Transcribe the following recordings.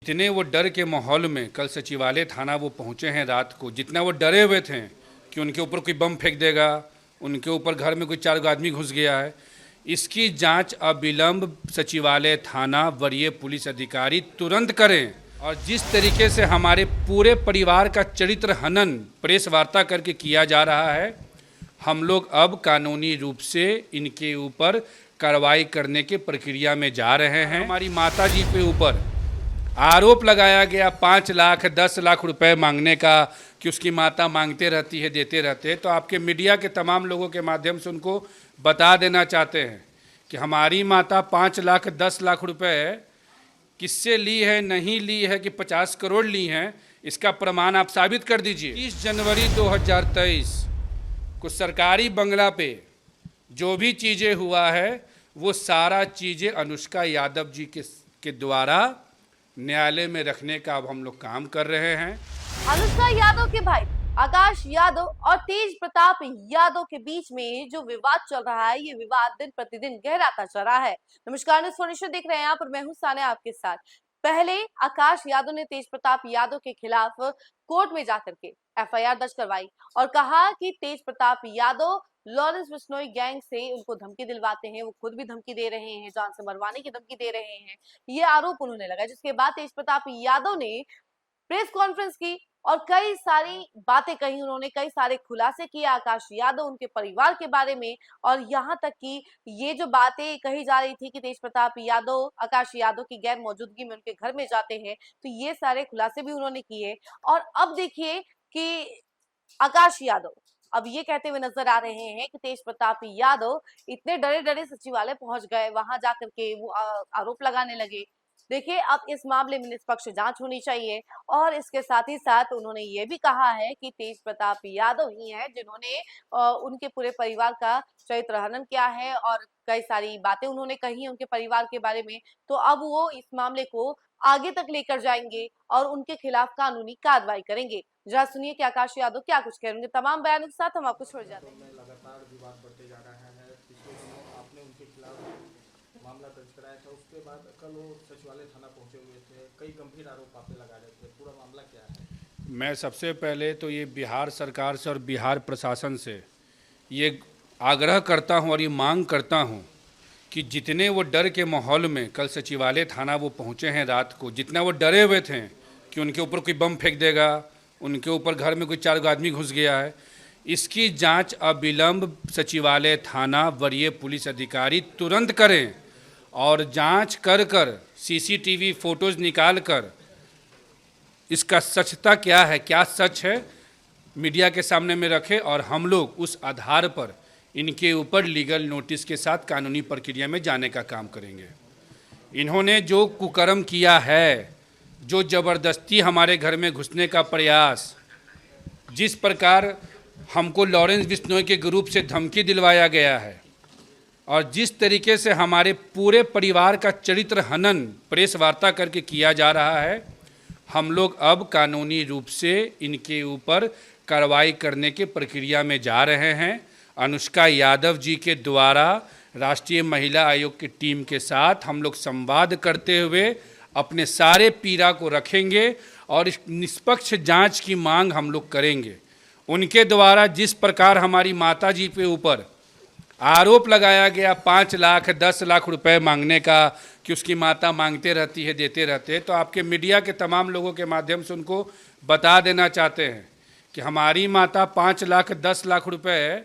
जितने वो डर के माहौल में कल सचिवालय थाना वो पहुंचे हैं रात को, जितना वो डरे हुए थे कि उनके ऊपर कोई बम फेंक देगा, उनके ऊपर घर में कोई 4 आदमी घुस गया है, इसकी जांच अविलंब सचिवालय थाना वरीय पुलिस अधिकारी तुरंत करें। और जिस तरीके से हमारे पूरे परिवार का चरित्र हनन प्रेस वार्ता करके किया जा रहा है, हम लोग अब कानूनी रूप से इनके ऊपर कार्रवाई करने की प्रक्रिया में जा रहे हैं। हमारी माता जी के ऊपर आरोप लगाया गया 5 लाख 10 लाख रुपए मांगने का, कि उसकी माता मांगते रहती है, देते रहते हैं। तो आपके मीडिया के तमाम लोगों के माध्यम से उनको बता देना चाहते हैं कि हमारी माता 5 लाख 10 लाख रुपए किससे ली है, नहीं ली है कि 50 करोड़ ली हैं, इसका प्रमाण आप साबित कर दीजिए। 30 जनवरी 2023 को सरकारी बंगला पे जो भी चीज़ें हुआ है वो सारा चीज़ें अनुष्का यादव जी के द्वारा न्यायालय में रखने का अब हम लोग काम कर रहे हैं। अनुष्का यादव के भाई आकाश यादव और तेज प्रताप यादव के बीच में जो विवाद चल रहा है, ये विवाद दिन प्रतिदिन गहराता चल रहा है। नमस्कार, न्यूज़ देख रहे हैं आप और मैं हूं सानिया आपके साथ। पहले आकाश यादव ने तेज प्रताप यादव के खिलाफ कोर्ट में जाकर के एफआईआर दर्ज करवाई और कहा कि तेज प्रताप यादव लॉरेंस बिश्नोई गैंग से उनको धमकी दिलवाते हैं, वो खुद भी धमकी दे रहे हैं, जान से मरवाने की धमकी दे रहे हैं, ये आरोप उन्होंने लगाया। जिसके बाद तेज प्रताप यादव ने प्रेस कॉन्फ्रेंस की और कई सारी बातें कही, उन्होंने कई सारे खुलासे किए आकाश यादव उनके परिवार के बारे में। और यहाँ तक कि ये जो बातें कही जा रही थी कि तेज प्रताप यादव आकाश यादव की गैर मौजूदगी में उनके घर में जाते हैं, तो ये सारे खुलासे भी उन्होंने किए। और अब देखिए कि आकाश यादव अब ये कहते हुए नजर आ रहे हैं कि तेज प्रताप यादव इतने डरे डरे सचिवालय पहुंच गए, वहां जाकर के वो आरोप लगाने लगे। देखिए, अब इस मामले में निष्पक्ष जांच होनी चाहिए। और इसके साथ ही साथ उन्होंने ये भी कहा है कि तेज प्रताप यादव ही हैं जिन्होंने उनके पूरे परिवार का चरित्र हनन किया है और कई सारी बातें उन्होंने कही उनके परिवार के बारे में। तो अब वो इस मामले को आगे तक लेकर जाएंगे और उनके खिलाफ कानूनी कार्रवाई करेंगे। जरा सुनिए कि आकाश यादव क्या कुछ कह रहे हैं। तमाम बयानों के साथ हम आपको छोड़ जाते हैं। लगातार विवाद बढ़ते जा रहा है। पिछले दिनों आपने उनके खिलाफ मामला दर्ज कराया था, उसके बाद कल वो सचिवालय थाना पहुंचे हुए थे, कई गंभीर आरोप आप पे लगा रहे थे, पूरा मामला क्या है? मैं सबसे पहले तो ये बिहार सरकार से और बिहार प्रशासन से ये आग्रह करता हूँ और ये मांग करता हूँ कि जितने वो डर के माहौल में कल सचिवालय थाना वो पहुँचे हैं रात को, जितना वो डरे हुए थे कि उनके ऊपर कोई बम फेंक देगा, उनके ऊपर घर में कोई 4 आदमी घुस गया है, इसकी जांच अविलंब सचिवालय थाना वरीय पुलिस अधिकारी तुरंत करें और जांच कर सीसीटीवी फोटोज निकाल कर इसका सचता क्या है, क्या सच है, मीडिया के सामने में रखें और हम लोग उस आधार पर इनके ऊपर लीगल नोटिस के साथ कानूनी प्रक्रिया में जाने का काम करेंगे। इन्होंने जो कुकर्म किया है, जो ज़बरदस्ती हमारे घर में घुसने का प्रयास, जिस प्रकार हमको लॉरेंस बिश्नोई के ग्रुप से धमकी दिलवाया गया है और जिस तरीके से हमारे पूरे परिवार का चरित्र हनन प्रेस वार्ता करके किया जा रहा है, हम लोग अब कानूनी रूप से इनके ऊपर कार्रवाई करने की प्रक्रिया में जा रहे हैं। अनुष्का यादव जी के द्वारा राष्ट्रीय महिला आयोग की टीम के साथ हम लोग संवाद करते हुए अपने सारे पीड़ा को रखेंगे और इस निष्पक्ष जांच की मांग हम लोग करेंगे। उनके द्वारा जिस प्रकार हमारी माता जी के ऊपर आरोप लगाया गया 5 लाख 10 लाख रुपए मांगने का, कि उसकी माता मांगते रहती है, देते रहते हैं, तो आपके मीडिया के तमाम लोगों के माध्यम से उनको बता देना चाहते हैं कि हमारी माता 5 लाख 10 लाख रुपए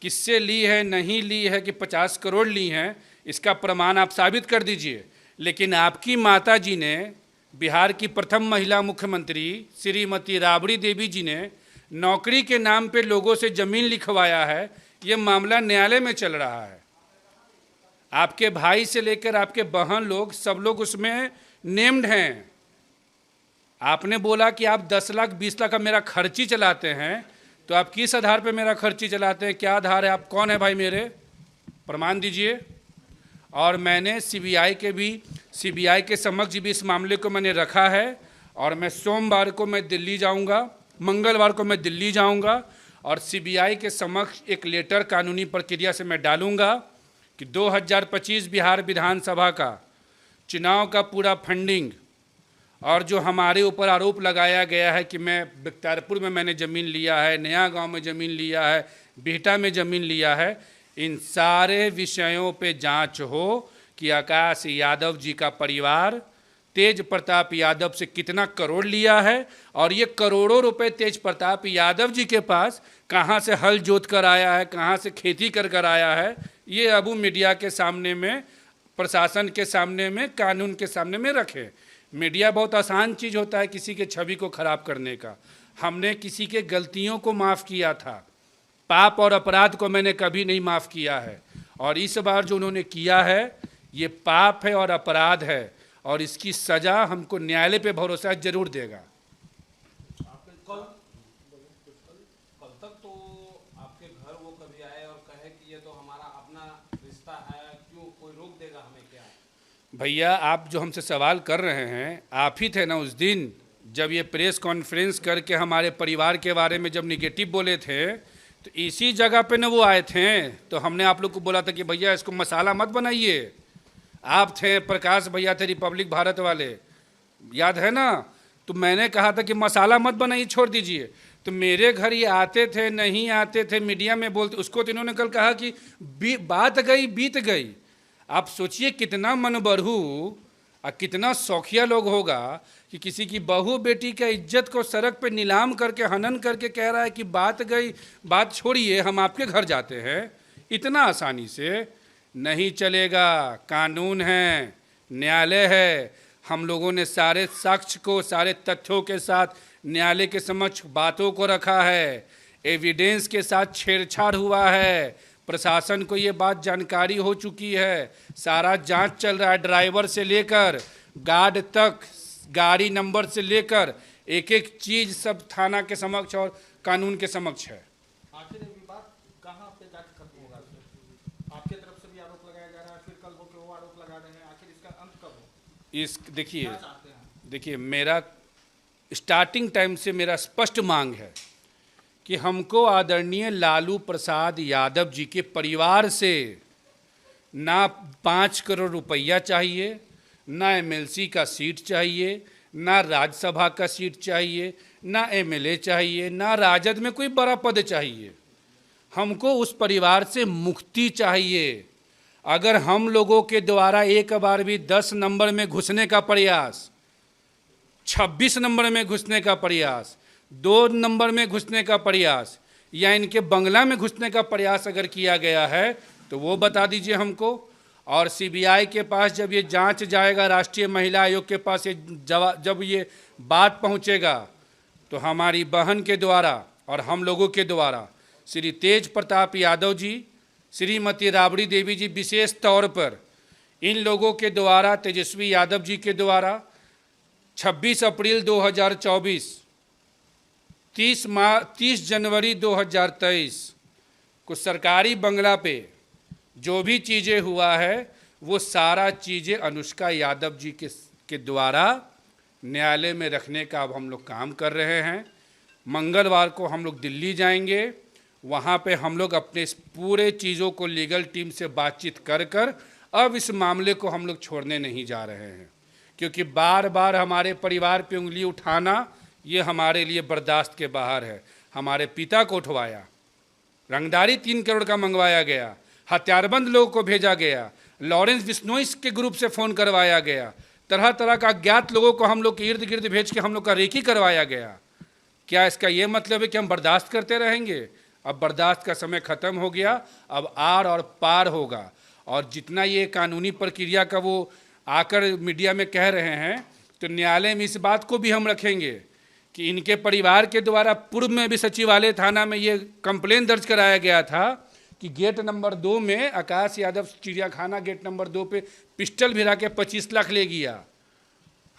किससे ली है, नहीं ली है कि 50 करोड़ ली हैं, इसका प्रमाण आप साबित कर दीजिए। लेकिन आपकी माता जी ने, बिहार की प्रथम महिला मुख्यमंत्री श्रीमती राबड़ी देवी जी ने नौकरी के नाम पे लोगों से ज़मीन लिखवाया है। ये मामला न्यायालय में चल रहा है। आपके भाई से लेकर आपके बहन लोग, सब लोग उसमें नेम्ड हैं। आपने बोला कि आप 10 लाख 20 लाख का मेरा खर्ची चलाते हैं, तो आप किस आधार पे मेरा खर्ची चलाते हैं? क्या आधार है? आप कौन है भाई मेरे? प्रमाण दीजिए। और मैंने सीबीआई के समक्ष भी इस मामले को मैंने रखा है और मैं सोमवार को मैं दिल्ली जाऊंगा, मंगलवार को मैं दिल्ली जाऊंगा और सीबीआई के समक्ष एक लेटर कानूनी प्रक्रिया से मैं डालूंगा कि 2025 बिहार विधानसभा का चुनाव का पूरा फंडिंग और जो हमारे ऊपर आरोप लगाया गया है कि मैं बख्तियारपुर में मैंने ज़मीन लिया है, नया गांव में ज़मीन लिया है, बिहटा में ज़मीन लिया है, इन सारे विषयों पे जांच हो कि आकाश यादव जी का परिवार तेज प्रताप यादव से कितना करोड़ लिया है और ये करोड़ों रुपए तेज प्रताप यादव जी के पास कहाँ से हल जोत कर आया है, कहाँ से खेती कर आया है। ये अब मीडिया के सामने में, प्रशासन के सामने में, कानून के सामने में रखे। मीडिया बहुत आसान चीज़ होता है किसी के छवि को खराब करने का। हमने किसी के गलतियों को माफ़ किया था, पाप और अपराध को मैंने कभी नहीं माफ़ किया है। और इस बार जो उन्होंने किया है ये पाप है और अपराध है और इसकी सज़ा हमको न्यायालय पे भरोसा जरूर देगा। कल तक तो आपके घर वो कभी आए और कहे कि ये तो हमारा अपना रिश्ता है, क्यों कोई रोक देगा हमें क्या? भैया आप जो हमसे सवाल कर रहे हैं, आप ही थे ना उस दिन जब ये प्रेस कॉन्फ्रेंस करके हमारे परिवार के बारे में जब निगेटिव बोले थे, तो इसी जगह पे ना वो आए थे। तो हमने आप लोग को बोला था कि भैया इसको मसाला मत बनाइए। आप थे, प्रकाश भैया थे रिपब्लिक भारत वाले, याद है ना? तो मैंने कहा था कि मसाला मत बनाइए, छोड़ दीजिए। तो मेरे घर ये आते थे, नहीं आते थे, मीडिया में बोलते, उसको तो इन्होंने कल कहा कि बात गई बीत गई। आप सोचिए कितना मनबरहू और कितना शौकिया लोग होगा कि किसी की बहू बेटी का इज्जत को सड़क पे नीलाम करके, हनन करके कह रहा है कि बात गई, बात छोड़िए, हम आपके घर जाते हैं। इतना आसानी से नहीं चलेगा। कानून है, न्यायालय है। हम लोगों ने सारे साक्ष्य को, सारे तथ्यों के साथ न्यायालय के समक्ष बातों को रखा है। एविडेंस के साथ छेड़छाड़ हुआ है। प्रशासन को ये बात जानकारी हो चुकी है। सारा जांच चल रहा है, ड्राइवर से लेकर गार्ड तक, गाड़ी नंबर से लेकर एक एक चीज़ सब थाना के समक्ष और कानून के समक्ष है। आखिर ये विवाद कहाँ पे जाके खत्म होगा? आपके तरफ से भी आरोप लगाया जा रहा है, फिर कल वो आरोप लगा रहे हैं, आखिर इसका अंत कब हो? इस देखिए क्या चाहते हैं? देखिए मेरा स्टार्टिंग टाइम से मेरा स्पष्ट मांग है कि हमको आदरणीय लालू प्रसाद यादव जी के परिवार से ना 5 करोड़ रुपया चाहिए, ना एमएलसी का सीट चाहिए, ना राज्यसभा का सीट चाहिए, ना एमएलए चाहिए, ना राजद में कोई बड़ा पद चाहिए। हमको उस परिवार से मुक्ति चाहिए। अगर हम लोगों के द्वारा एक बार भी 10 नंबर में घुसने का प्रयास, 26 नंबर में घुसने का प्रयास, 2 नंबर में घुसने का प्रयास या इनके बंगला में घुसने का प्रयास अगर किया गया है तो वो बता दीजिए हमको। और सीबीआई के पास जब ये जांच जाएगा, राष्ट्रीय महिला आयोग के पास ये जब ये बात पहुंचेगा, तो हमारी बहन के द्वारा और हम लोगों के द्वारा श्री तेज प्रताप यादव जी, श्रीमती राबड़ी देवी जी, विशेष तौर पर इन लोगों के द्वारा, तेजस्वी यादव जी के द्वारा 26 अप्रैल 2024, 30 जनवरी 2023 को सरकारी बंगला पे जो भी चीज़ें हुआ है वो सारा चीज़ें अनुष्का यादव जी के द्वारा न्यायालय में रखने का अब हम लोग काम कर रहे हैं। मंगलवार को हम लोग दिल्ली जाएंगे, वहाँ पे हम लोग अपने इस पूरे चीज़ों को लीगल टीम से बातचीत कर अब इस मामले को हम लोग छोड़ने नहीं जा रहे हैं, क्योंकि बार बार हमारे परिवार पे उंगली उठाना ये हमारे लिए बर्दाश्त के बाहर है। हमारे पिता को उठवाया, रंगदारी 3 करोड़ का मंगवाया गया, हथियारबंद लोगों को भेजा गया, लॉरेंस बिश्नोई के ग्रुप से फ़ोन करवाया गया, तरह तरह का अज्ञात लोगों को हम लोग के इर्द गिर्द भेज के हम लोग का रेकी करवाया गया। क्या इसका ये मतलब है कि हम बर्दाश्त करते रहेंगे? अब बर्दाश्त का समय ख़त्म हो गया, अब आर और पार होगा। और जितना ये कानूनी प्रक्रिया का वो आकर मीडिया में कह रहे हैं, तो न्यायालय में इस बात को भी हम रखेंगे कि इनके परिवार के द्वारा पूर्व में भी सचिवालय थाना में ये कंप्लेन दर्ज कराया गया था कि गेट नंबर 2 में आकाश यादव चिड़ियाखाना गेट नंबर 2 पे पिस्टल भिरा के 25 लाख ले गया,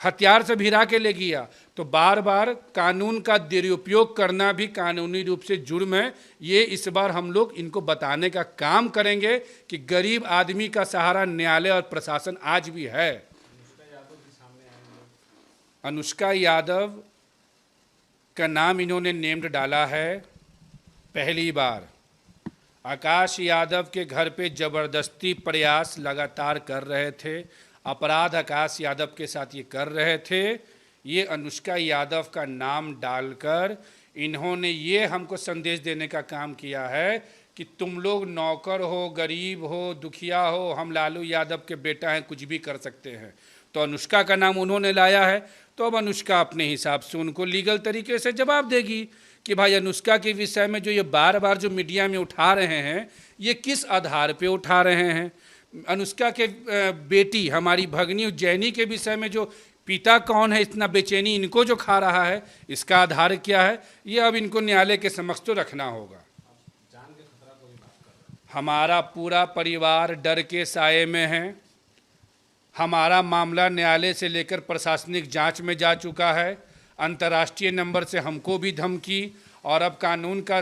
हथियार से भिरा के ले गया। तो बार बार कानून का दुरुपयोग करना भी कानूनी रूप से जुर्म है। ये इस बार हम लोग इनको बताने का काम करेंगे कि गरीब आदमी का सहारा न्यायालय और प्रशासन आज भी है। अनुष्का यादव का नाम इन्होंने नेम्ड डाला है पहली बार। आकाश यादव के घर पे ज़बरदस्ती प्रयास लगातार कर रहे थे, अपराध आकाश यादव के साथ ये कर रहे थे। ये अनुष्का यादव का नाम डालकर इन्होंने ये हमको संदेश देने का काम किया है कि तुम लोग नौकर हो, गरीब हो, दुखिया हो, हम लालू यादव के बेटा हैं, कुछ भी कर सकते हैं। तो अनुष्का का नाम उन्होंने लाया है, तो अब अनुष्का अपने हिसाब से उनको लीगल तरीके से जवाब देगी कि भाई अनुष्का के विषय में जो ये बार बार जो मीडिया में उठा रहे हैं, ये किस आधार पे उठा रहे हैं। अनुष्का के बेटी हमारी भगनी उज्जैनी के विषय में जो पिता कौन है, इतना बेचैनी इनको जो खा रहा है, इसका आधार क्या है, ये अब इनको न्यायालय के समक्ष तो रखना होगा। हमारा पूरा परिवार डर के साए में है। हमारा मामला न्यायालय से लेकर प्रशासनिक जांच में जा चुका है। अंतर्राष्ट्रीय नंबर से हमको भी धमकी और अब कानून का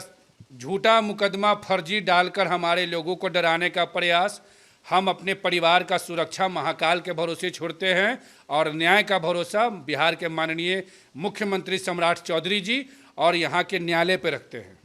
झूठा मुकदमा फर्जी डालकर हमारे लोगों को डराने का प्रयास। हम अपने परिवार का सुरक्षा महाकाल के भरोसे छोड़ते हैं और न्याय का भरोसा बिहार के माननीय मुख्यमंत्री सम्राट चौधरी जी और यहाँ के न्यायालय पर रखते हैं।